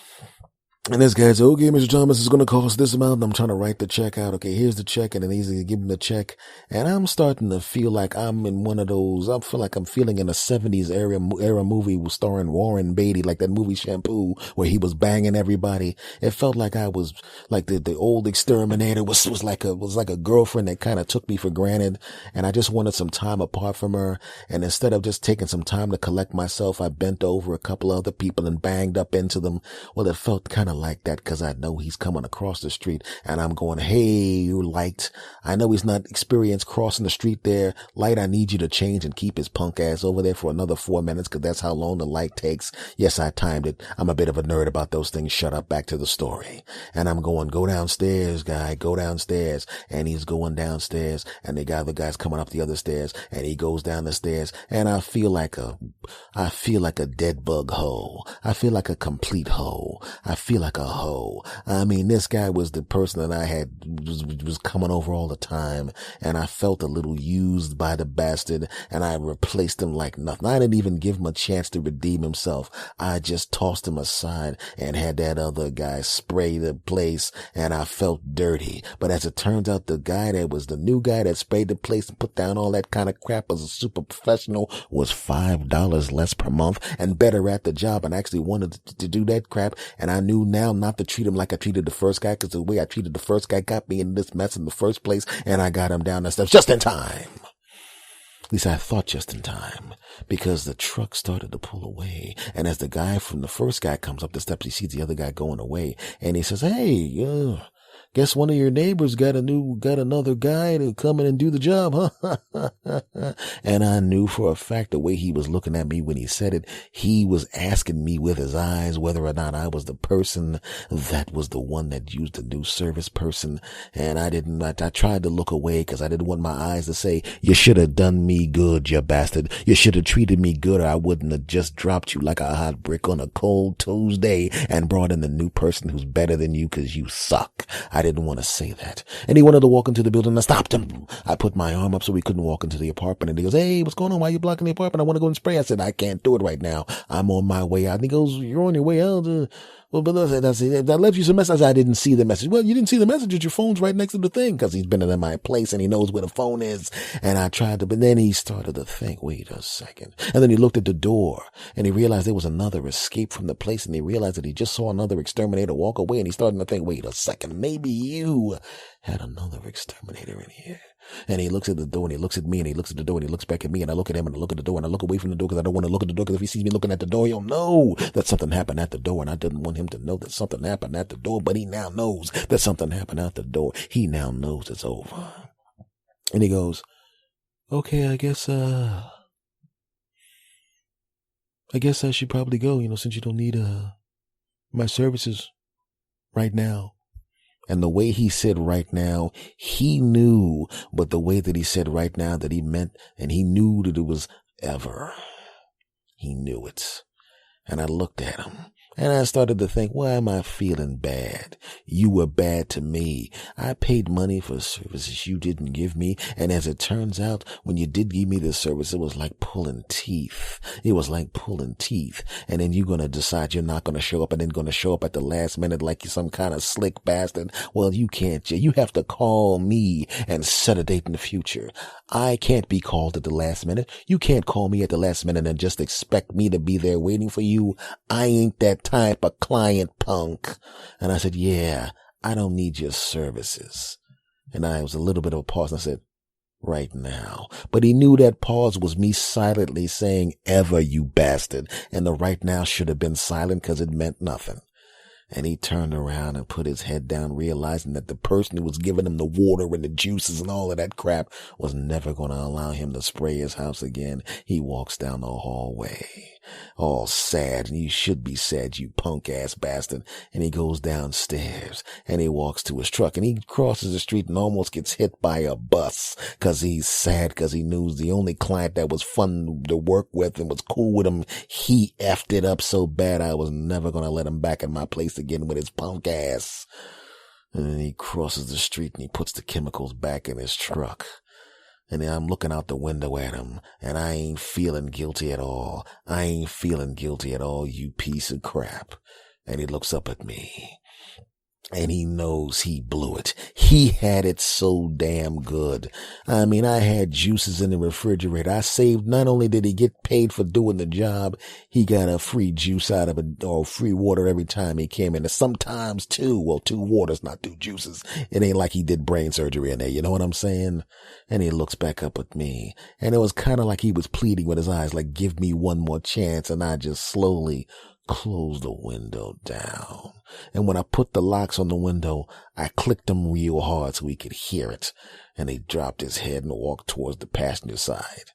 And this guy says, okay, Mr. Thomas, it's going to cost this amount. And I'm trying to write the check out. Okay, here's the check. And then he's going to give him the check. And I'm starting to feel like I'm in one of those, I feel like I'm feeling in a 70s era movie starring Warren Beatty, like that movie Shampoo, where he was banging everybody. It felt like I was like the old exterminator was like a girlfriend that kind of took me for granted. And I just wanted some time apart from her. And instead of just taking some time to collect myself, I bent over a couple other people and banged up into them. Well, it felt kind of of like that because I know he's coming across the street and I'm going, hey, light. I know he's not experienced crossing the street there. Light, I need you to change and keep his punk ass over there for another 4 minutes because that's how long the light takes. Yes, I timed it. I'm a bit of a nerd about those things. Shut up. Back to the story. And I'm going, go downstairs, guy. Go downstairs. And he's going downstairs and the guy's coming up the other stairs and he goes down the stairs and I feel like a dead bug hoe. I feel like a complete hoe. I feel like a hoe. I mean, this guy was the person that I had was coming over all the time and I felt a little used by the bastard and I replaced him like nothing. I didn't even give him a chance to redeem himself. I just tossed him aside and had that other guy spray the place and I felt dirty. But as it turns out, the guy that was the new guy that sprayed the place and put down all that kind of crap as a super professional was $5 less per month and better at the job and actually wanted to do that crap. And I knew now not to treat him like I treated the first guy because the way I treated the first guy got me in this mess in the first place and I got him down the steps just in time. At least I thought just in time because the truck started to pull away. And as the guy from the first guy comes up the steps, he sees the other guy going away and he says, hey, guess one of your neighbors got another guy to come in and do the job, huh? And I knew for a fact the way he was looking at me when he said it, he was asking me with his eyes whether or not I was the person that was the one that used the new service person. And I tried to look away because I didn't want my eyes to say, you should have done me good, you bastard. You should have treated me good or I wouldn't have just dropped you like a hot brick on a cold Tuesday and brought in the new person who's better than you because you suck. I didn't want to say that. And he wanted to walk into the building. I stopped him. I put my arm up so he couldn't walk into the apartment. And he goes, hey, what's going on? Why are you blocking the apartment? I want to go and spray. I said, I can't do it right now. I'm on my way out. And he goes, you're on your way out? Well, but I left you some message. I didn't see the message. Well, you didn't see the message. Your phone's right next to the thing because he's been in my place and he knows where the phone is. And I tried to, but then he started to think, wait a second. And then he looked at the door and he realized there was another escape from the place. And he realized that he just saw another exterminator walk away. And he started to think, wait a second, maybe you had another exterminator in here. And he looks at the door and he looks at me and he looks at the door and he looks back at me and I look at him and I look at the door and I look away from the door because I don't want to look at the door because if he sees me looking at the door, he'll know that something happened at the door and I didn't want him to know that something happened at the door, but he now knows that something happened at the door. He now knows it's over. And he goes, okay, I guess I should probably go, since you don't need my services right now. And the way he said right now, he knew, but the way that he said right now that he meant, and he knew that it was ever. He knew it. And I looked at him and I started to think, why am I feeling bad? You were bad to me. I paid money for services you didn't give me. And as it turns out, when you did give me this service, it was like pulling teeth. It was like pulling teeth. And then you're going to decide you're not going to show up and then going to show up at the last minute like you're some kind of slick bastard. Well, you can't. You have to call me and set a date in the future. I can't be called at the last minute. You can't call me at the last minute and just expect me to be there waiting for you. I ain't that type of client, punk. And I said, yeah, I don't need your services. And I was a little bit of a pause and I said, right now. But he knew that pause was me silently saying, ever, you bastard. And the right now should have been silent because it meant nothing. And he turned around and put his head down, realizing that the person who was giving him the water and the juices and all of that crap was never going to allow him to spray his house again. He walks down the hallway, all sad, and you should be sad, you punk-ass bastard. And he goes downstairs, and he walks to his truck, and he crosses the street and almost gets hit by a bus because he's sad because he knew the only client that was fun to work with and was cool with him, he effed it up so bad I was never going to let him back in my place again with his punk ass. And then he crosses the street and he puts the chemicals back in his truck. And then I'm looking out the window at him and I ain't feeling guilty at all. I ain't feeling guilty at all, you piece of crap. And he looks up at me. And he knows he blew it. He had it so damn good. I mean, I had juices in the refrigerator. I saved, not only did he get paid for doing the job, he got a free juice out of it, or free water every time he came in. And sometimes two waters, not two juices. It ain't like he did brain surgery in there. You know what I'm saying? And he looks back up at me. And it was kind of like he was pleading with his eyes, like, give me one more chance. And I just slowly closed the window down. And when I put the locks on the window, I clicked them real hard so he could hear it. And he dropped his head and walked towards the passenger side.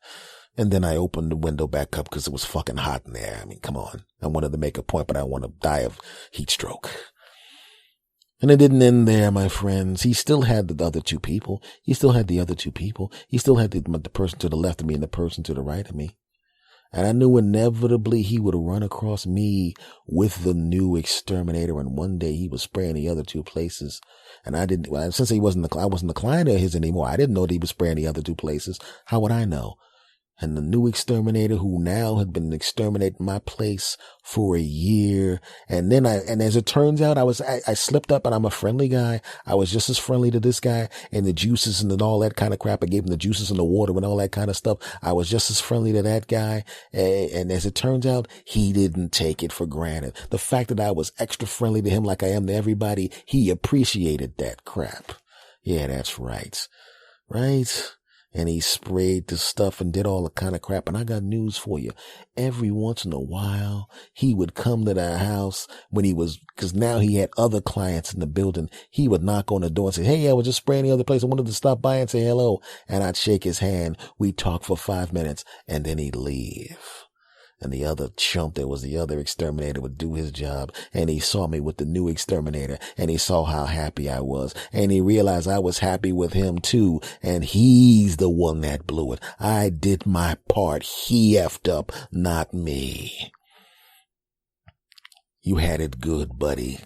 And then I opened the window back up because it was fucking hot in there. I mean, come on. I wanted to make a point, but I want to die of heat stroke. And it didn't end there, my friends. He still had the other two people. He still had the the person to the left of me and the person to the right of me. And I knew inevitably he would run across me with the new exterminator. And one day he was spraying the other two places. And since I wasn't the client of his anymore, I didn't know that he was spraying the other two places. How would I know? And the new exterminator, who now had been exterminating my place for a year. And then as it turns out, I slipped up, and I'm a friendly guy. I was just as friendly to this guy, and the juices and all that kind of crap. I gave him the juices and the water and all that kind of stuff. I was just as friendly to that guy. And as it turns out, he didn't take it for granted. The fact that I was extra friendly to him like I am to everybody, he appreciated that crap. Yeah, that's right. Right? And he sprayed the stuff and did all the kind of crap. And I got news for you. Every once in a while, he would come to the house because now he had other clients in the building. He would knock on the door and say, "Hey, I was just spraying the other place. I wanted to stop by and say hello." And I'd shake his hand. We'd talk for 5 minutes, and then he'd leave. And the other chump that was the other exterminator would do his job. And he saw me with the new exterminator, and he saw how happy I was. And he realized I was happy with him too. And he's the one that blew it. I did my part. He effed up, not me. You had it good, buddy.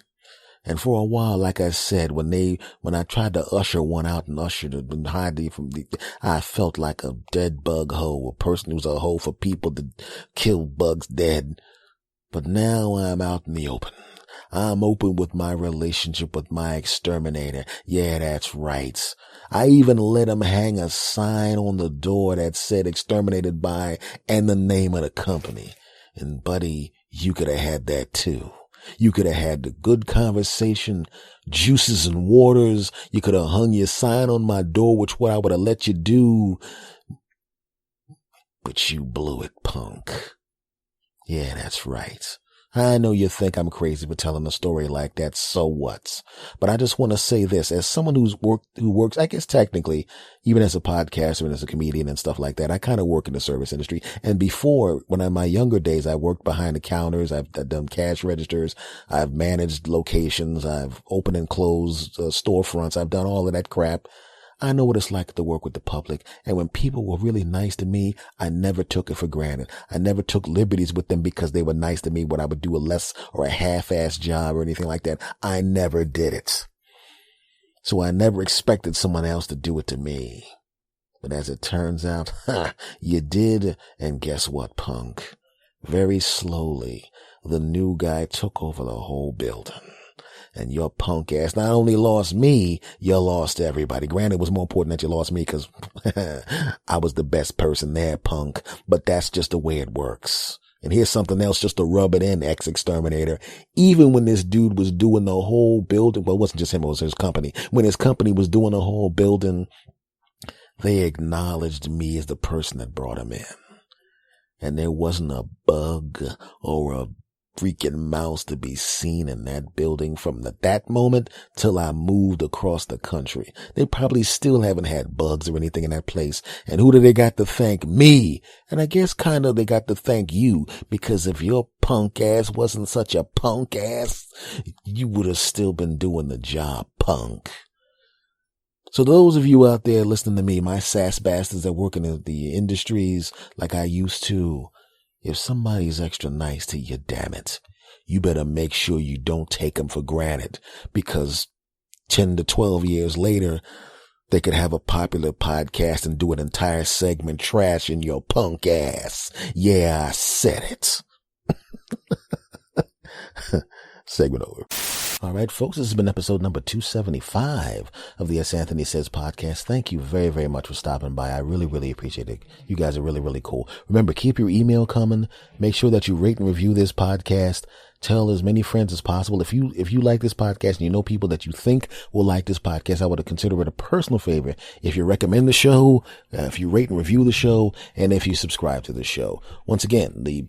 And for a while, like I said, when I tried to usher one out and hide I felt like a dead bug hoe, a person who's a hoe for people to kill bugs dead. But now I'm out in the open. I'm open with my relationship with my exterminator. Yeah, that's right. I even let him hang a sign on the door that said "exterminated by" and the name of the company. And buddy, you could have had that too. You could have had the good conversation, juices and waters. You could have hung your sign on my door, which what I would have let you do. But you blew it, punk. Yeah, that's right. I know you think I'm crazy for telling a story like that, so what? But I just want to say this, as someone who works, I guess technically, even as a podcaster and as a comedian and stuff like that, I kind of work in the service industry. And before, when in my younger days, I worked behind the counters, I've done cash registers, I've managed locations, I've opened and closed storefronts, I've done all of that crap. I know what it's like to work with the public. And when people were really nice to me, I never took it for granted. I never took liberties with them because they were nice to me when I would do a less or a half-assed job or anything like that. I never did it. So I never expected someone else to do it to me. But as it turns out, you did. And guess what, punk? Very slowly, the new guy took over the whole building. And your punk ass not only lost me, you lost everybody. Granted, it was more important that you lost me because I was the best person there, punk. But that's just the way it works. And here's something else just to rub it in, ex-exterminator. Even when this dude was doing the whole building, well, it wasn't just him, it was his company. When his company was doing the whole building, they acknowledged me as the person that brought him in. And there wasn't a bug or a freaking mouse to be seen in that building from that moment till I moved across the country. They probably still haven't had bugs or anything in that place. And who do they got to thank? Me. And I guess kind of they got to thank you, because if your punk ass wasn't such a punk ass, you would have still been doing the job, punk. So those of you out there listening to me, my sass bastards that work in the industries like I used to, if somebody's extra nice to you, damn it, you better make sure you don't take them for granted, because 10 to 12 years later, they could have a popular podcast and do an entire segment trashing your punk ass. Yeah, I said it. Segment over. All right, folks, this has been episode number 275 of the S. Anthony Says podcast. Thank you very, very much for stopping by. I really, really appreciate it. You guys are really, really cool. Remember, keep your email coming. Make sure that you rate and review this podcast. Tell as many friends as possible. If you like this podcast and you know people that you think will like this podcast, I would consider it a personal favor if you recommend the show, if you rate and review the show, and if you subscribe to the show. Once again, the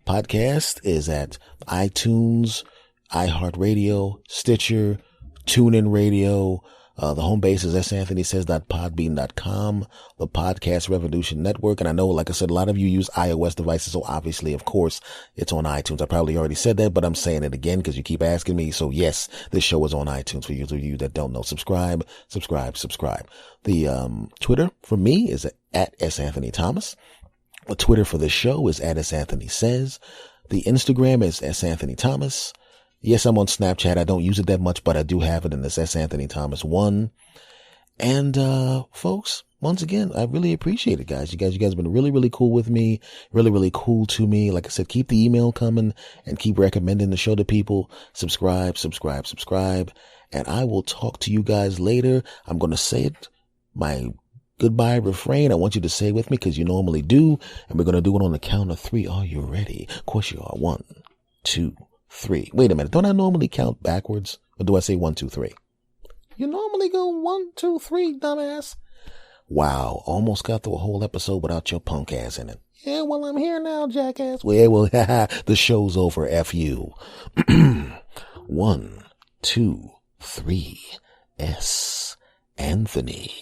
podcast is at iTunes, iHeartRadio, Stitcher, TuneIn Radio. The home base is santhonysays.podbean.com, the Podcast Revolution Network. And I know, like I said, a lot of you use iOS devices. So obviously, of course, it's on iTunes. I probably already said that, but I'm saying it again because you keep asking me. So yes, this show is on iTunes for you that don't know. Subscribe. The Twitter for me is at S. Anthony Thomas. The Twitter for the show is at S. Anthony Says. The Instagram is S. Anthony Thomas. Yes, I'm on Snapchat. I don't use it that much, but I do have it in this S. Anthony Thomas 1. And, folks, once again, I really appreciate it, guys. You guys have been really, really cool with me. Really, really cool to me. Like I said, keep the email coming and keep recommending the show to people. Subscribe. And I will talk to you guys later. I'm going to say it, my goodbye refrain. I want you to say it with me because you normally do. And we're going to do it on the count of 3. Are you ready? Of course you are. 1, 2, 3. Wait a minute. Don't I normally count backwards? Or do I say 1, 2, 3? You normally go 1, 2, 3, dumbass. Wow. Almost got through a whole episode without your punk ass in it. Yeah, well, I'm here now, jackass. Well, the show's over. F you. 1, 2, 3. S. Anthony.